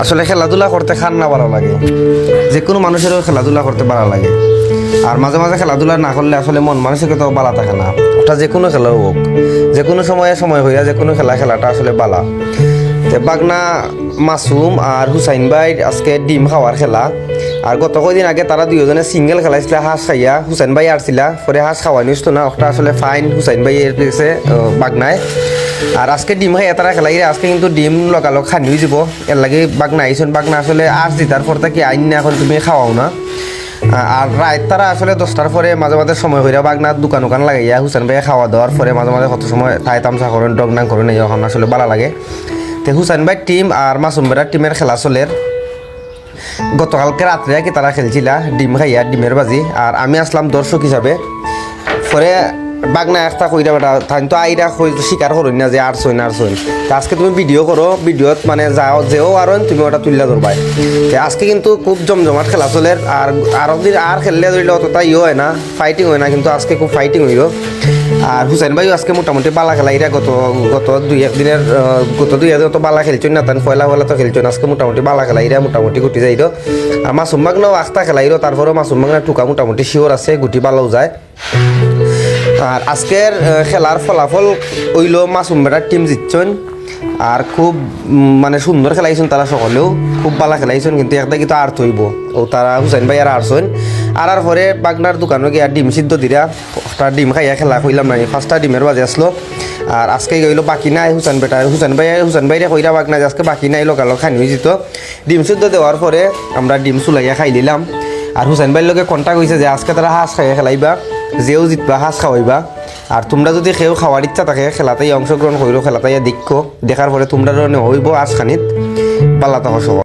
আসলে খেলাধুলা করতে খান না ভালো লাগে, যে কোনো মানুষেরও খেলাধুলা করতে ভালো লাগে। আর মাঝে মাঝে খেলাধুলা না করলে আসলে মন মানসিকতাও ভালো থাকে না। ওটা যে কোনো খেলা হোক, যে কোনো সময় হইয়া যে কোনো খেলাটা আসলে বালা। তো বাগনা মাসুম আর হুসাইন ভাই আজকে ডিম খাওয়ার খেলা। আর গত কয়দিন আগে তারা দুজনে সিঙ্গেল খেলাইছিল, হাঁস খাইয়া হুসাইন ভাই আসছিলা, পরে হাঁস খাওয়াই নিসতো না, ওটা আসলে ফাইন হুসাইন ভাই এর পেয়েছে বাগনায়। আর আজকে ডিম খাইয়া তারা খেলাই, আজকে কিন্তু ডিম লগালগ খানি হয়ে যাব। এর লাগে বাগনা আইসন, বাগনা আসলে আস দিতার পর কি আইন না, এখন তুমি খাওয়াও না। আর রাত তারা আসলে 10টার পরে মাঝে মাঝে সময় হইয়া বাগনার দোকান লাগাইয়া হুসেন ভাই খাওয়া দাওয়ার পরে মাঝে মাঝে কত সময় ঠাই তামসা করেন, ডগ নাং করেন, এখন আসলে ভালো লাগে। তো হুসেন ভাই টিম আর মাসুম ভাইয়ের টিমের খেলা চলের। গতকালকে রাত্রে কি তারা খেলছিলা ডিম খাইয়া, ডিমের বাজি। আর আমি আসলাম দর্শক হিসাবে। পরে বাগনা একটা কইরা বেটা তাই তো আইরা স্বীকার করুন না যে আরছইন। তা আজকে তুমি ভিডিও করো, ভিডিওত মানে যাও যেও আর তুমি ওটা তুললা ধরবাই। আজকে কিন্তু খুব জমজমাট খেলা চলে। আর দিন আর খেললে ধরলে অতটা ইয়ে হয় না, ফাইটিং হয় না, কিন্তু আজকে খুব ফাইটিং হইল। আর হুসাইন ভাইও আজকে মোটামুটি বালা খেলা, এরা গত দুই একদিনের তো বালা খেলছেন না, তান ফয়লা তো খেলছেন। আজকে মোটামুটি বালা খেলা, এরা মোটামুটি গুটি যাইল। আর মাসুম বাগনাও আখতা খেলাইল, তারপরেও মাসুম বাগনা টুকা মোটামুটি শিওর আছে, গুটি বালাও যায়। আর আজকের খেলার ফলাফল হইল মাসুম বেটার টিম জিতছেন। আর খুব মানে সুন্দর খেলাইছেন তারা, সকলেও খুব ভালো খেলাইছেন। কিন্তু একটা কিন্তু আর থইব ও তারা হুসাইন ভাই আর আরছেন। আর পরে বাগনার দোকানে গিয়ে ডিম সিদ্ধ দিরা একটা ডিম খাইয়া খেলা কইলাম না, ফার্স্টটা ডিমের বাজে আসলো। আর আজকে গইল বাকি নাই হুসাইন ভাইরে কইরা বাগনা আজকে বাকি নাই, লোকালক খানি হয়ে যেত। ডিম সিদ্ধ দেওয়ার পরে আমরা ডিম চুলাইয়া খাই দিলাম। আর হুসাইন ভাইয়ের লগে কন্ট্যাক্ট হয়েছে যে আজকে তারা হাঁস খাইয়া খেলাইবা, যেও জিতবা হাঁস খাওয়াইবা। আর তোমরা যদি কেউ খাওয়ার ইচ্ছা থাকে খেলাতেই অংশগ্রহণ করো, খেলাতেই দেখো, দেখার পরে তোমরা হইব আজ খানিত পাল্লা থাকা সব।